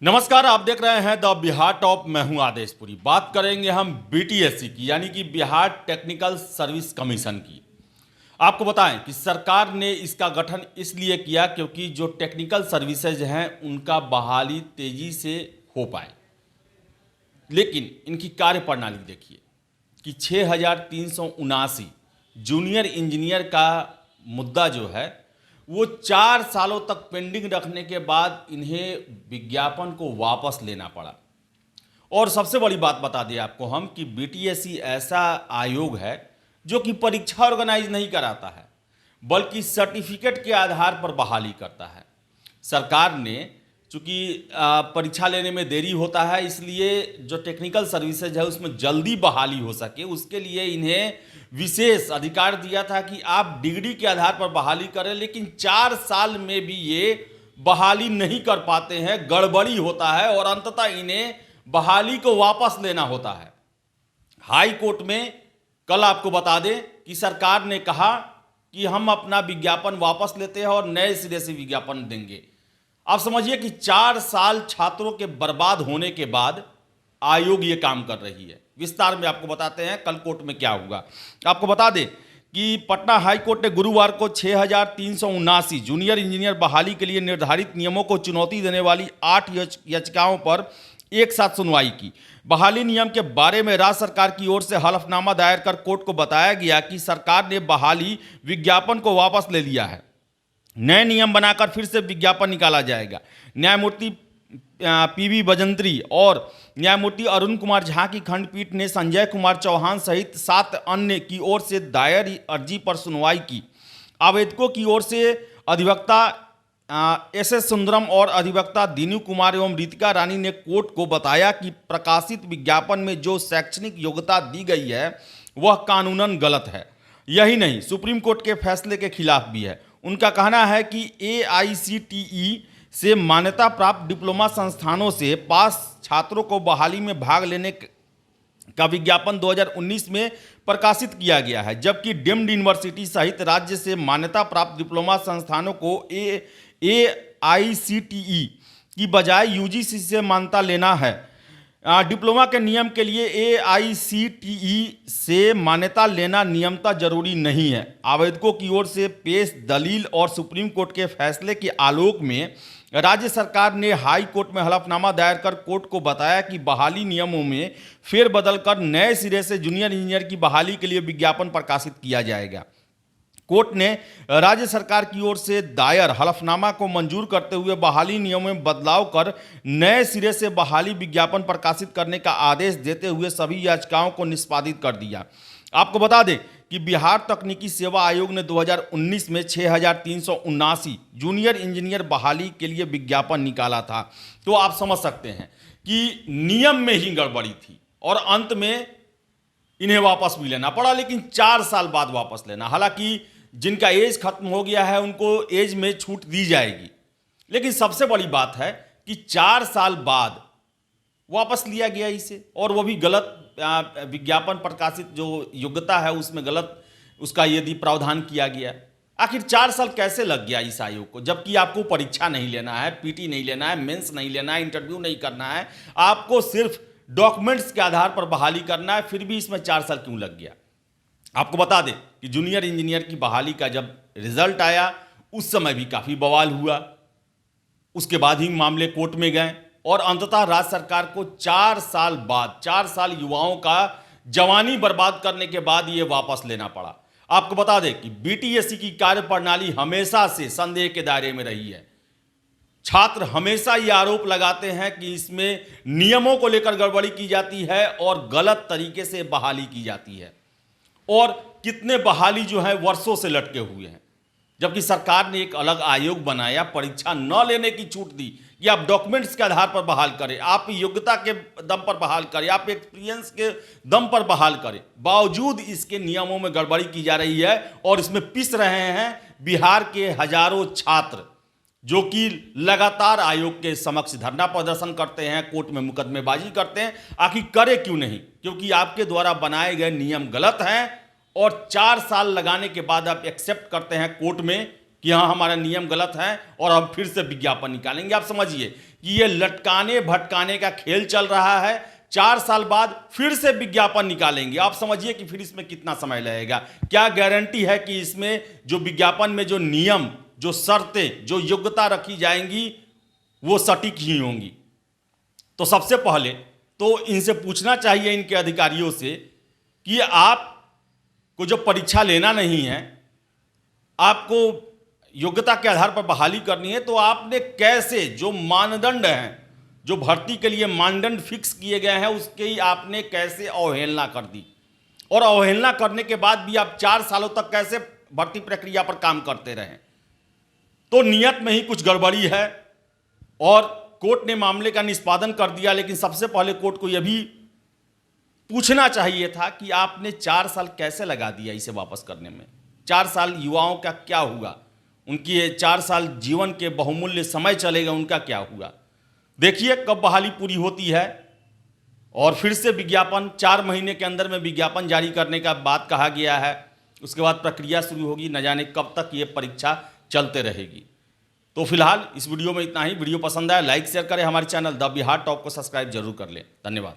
नमस्कार, आप देख रहे हैं द बिहार टॉप। मैं हूं आदेशपुरी। बात करेंगे हम बीटीएससी की, यानी कि बिहार टेक्निकल सर्विस कमीशन की। आपको बताएं कि सरकार ने इसका गठन इसलिए किया क्योंकि जो टेक्निकल सर्विसेज हैं उनका बहाली तेजी से हो पाए। लेकिन इनकी कार्य प्रणाली देखिए कि 6,379 जूनियर इंजीनियर का मुद्दा जो है वो 4 सालों तक पेंडिंग रखने के बाद इन्हें विज्ञापन को वापस लेना पड़ा। और सबसे बड़ी बात बता दें आपको हम कि बीटीएससी ऐसा आयोग है जो कि परीक्षा ऑर्गेनाइज नहीं कराता है, बल्कि सर्टिफिकेट के आधार पर बहाली करता है। सरकार ने चूंकि परीक्षा लेने में देरी होता है, इसलिए जो टेक्निकल सर्विसेज है उसमें जल्दी बहाली हो सके उसके लिए इन्हें विशेष अधिकार दिया था कि आप डिग्री के आधार पर बहाली करें। लेकिन 4 साल में भी ये बहाली नहीं कर पाते हैं, गड़बड़ी होता है और अंततः इन्हें बहाली को वापस लेना होता है। हाई कोर्ट में कल आपको बता दें कि सरकार ने कहा कि हम अपना विज्ञापन वापस लेते हैं और नए सिरे से विज्ञापन देंगे। आप समझिए कि 4 साल छात्रों के बर्बाद होने के बाद आयोग ये काम कर रही है। विस्तार में आपको बताते हैं कल कोर्ट में क्या हुआ। आपको बता दें कि पटना हाई कोर्ट ने गुरुवार को 6,379 जूनियर इंजीनियर बहाली के लिए निर्धारित नियमों को चुनौती देने वाली 8 याचिकाओं पर एक साथ सुनवाई की। बहाली नियम के बारे में राज्य सरकार की ओर से हलफनामा दायर कर कोर्ट को बताया गया कि सरकार ने बहाली विज्ञापन को वापस ले लिया है। नए नियम बनाकर फिर से विज्ञापन निकाला जाएगा। न्यायमूर्ति पीवी बजंत्री और न्यायमूर्ति अरुण कुमार झा की खंडपीठ ने संजय कुमार चौहान सहित 7 अन्य की ओर से दायर अर्जी पर सुनवाई की। आवेदकों की ओर से अधिवक्ता एस सुंदरम और अधिवक्ता दीनू कुमार एवं रितिका रानी ने कोर्ट को बताया कि प्रकाशित विज्ञापन में जो शैक्षणिक योग्यता दी गई है वह कानूनन गलत है। यही नहीं, सुप्रीम कोर्ट के फैसले के खिलाफ भी है। उनका कहना है कि AICTE से मान्यता प्राप्त डिप्लोमा संस्थानों से पास छात्रों को बहाली में भाग लेने का विज्ञापन 2019 में प्रकाशित किया गया है, जबकि डीम्ड यूनिवर्सिटी सहित राज्य से मान्यता प्राप्त डिप्लोमा संस्थानों को AICTE की बजाय UGC से मान्यता लेना है। डिप्लोमा के नियम के लिए AICTE से मान्यता लेना नियमतः जरूरी नहीं है। आवेदकों की ओर से पेश दलील और सुप्रीम कोर्ट के फैसले के आलोक में राज्य सरकार ने हाई कोर्ट में हलफनामा दायर कर कोर्ट को बताया कि बहाली नियमों में फेरबदल कर नए सिरे से जूनियर इंजीनियर की बहाली के लिए विज्ञापन प्रकाशित किया जाएगा। कोर्ट ने राज्य सरकार की ओर से दायर हलफनामा को मंजूर करते हुए बहाली नियमों में बदलाव कर नए सिरे से बहाली विज्ञापन प्रकाशित करने का आदेश देते हुए सभी याचिकाओं को निष्पादित कर दिया। आपको बता दें कि बिहार तकनीकी सेवा आयोग ने 2019 में 6,379 जूनियर इंजीनियर बहाली के लिए विज्ञापन निकाला था। तो आप समझ सकते हैं कि नियम में ही गड़बड़ी थी और अंत में इन्हें वापस भी लेना पड़ा, लेकिन 4 साल बाद वापस लेना। हालांकि जिनका एज खत्म हो गया है उनको एज में छूट दी जाएगी, लेकिन सबसे बड़ी बात है कि 4 साल बाद वापस लिया गया इसे, और वो भी गलत विज्ञापन प्रकाशित जो योग्यता है उसमें गलत उसका यदि प्रावधान किया गया। आखिर 4 साल कैसे लग गया इस आयोग को, जबकि आपको परीक्षा नहीं लेना है, PT नहीं लेना है, मेंस नहीं लेना है, इंटरव्यू नहीं करना है, आपको सिर्फ डॉक्यूमेंट्स के आधार पर बहाली करना है, फिर भी इसमें 4 साल क्यों लग गया। आपको बता दें कि जूनियर इंजीनियर की बहाली का जब रिजल्ट आया उस समय भी काफ़ी बवाल हुआ। उसके बाद ही मामले कोर्ट में गए और अंततः राज्य सरकार को 4 साल बाद, 4 साल युवाओं का जवानी बर्बाद करने के बाद ये वापस लेना पड़ा। आपको बता दें कि बीटीएससी की कार्यप्रणाली हमेशा से संदेह के दायरे में रही है। छात्र हमेशा ये आरोप लगाते हैं कि इसमें नियमों को लेकर गड़बड़ी की जाती है और गलत तरीके से बहाली की जाती है, और कितने बहाली जो है वर्षों से लटके हुए हैं, जबकि सरकार ने एक अलग आयोग बनाया, परीक्षा न लेने की छूट दी कि आप डॉक्यूमेंट्स के आधार पर बहाल करें, आप योग्यता के दम पर बहाल करें, आप एक्सपीरियंस के दम पर बहाल करें। बावजूद इसके नियमों में गड़बड़ी की जा रही है और इसमें पिस रहे हैं बिहार के हजारों छात्र, जो कि लगातार आयोग के समक्ष धरना प्रदर्शन करते हैं, कोर्ट में मुकदमेबाजी करते हैं। आखिर करे क्यों नहीं? क्योंकि आपके द्वारा बनाए गए नियम गलत हैं और 4 साल लगाने के बाद आप एक्सेप्ट करते हैं कोर्ट में कि हाँ हमारा नियम गलत है और हम फिर से विज्ञापन निकालेंगे। आप समझिए कि ये लटकाने भटकाने का खेल चल रहा है। 4 साल बाद फिर से विज्ञापन निकालेंगे। आप समझिए कि फिर इसमें कितना समय लगेगा। क्या गारंटी है कि इसमें जो विज्ञापन में जो नियम, जो शर्तें, जो योग्यता रखी जाएंगी वो सटीक ही होंगी। तो सबसे पहले तो इनसे पूछना चाहिए, इनके अधिकारियों से, कि आपको जो परीक्षा लेना नहीं है, आपको योग्यता के आधार पर बहाली करनी है, तो आपने कैसे, जो मानदंड हैं, जो भर्ती के लिए मानदंड फिक्स किए गए हैं, उसके ही आपने कैसे अवहेलना कर दी। और अवहेलना करने के बाद भी आप 4 सालों तक कैसे भर्ती प्रक्रिया पर काम करते रहे। तो नियत में ही कुछ गड़बड़ी है और कोर्ट ने मामले का निष्पादन कर दिया। लेकिन सबसे पहले कोर्ट को यह भी पूछना चाहिए था कि आपने 4 साल कैसे लगा दिया इसे वापस करने में। 4 साल युवाओं का क्या हुआ, उनकी 4 साल जीवन के बहुमूल्य समय चलेगा, उनका क्या हुआ। देखिए कब बहाली पूरी होती है। और फिर से विज्ञापन 4 महीने के अंदर में विज्ञापन जारी करने का बात कहा गया है। उसके बाद प्रक्रिया शुरू होगी, न जाने कब तक ये परीक्षा चलते रहेगी। तो फिलहाल इस वीडियो में इतना ही। वीडियो पसंद आया लाइक शेयर करें, हमारे चैनल द बिहार टॉप को सब्सक्राइब जरूर कर लें। धन्यवाद।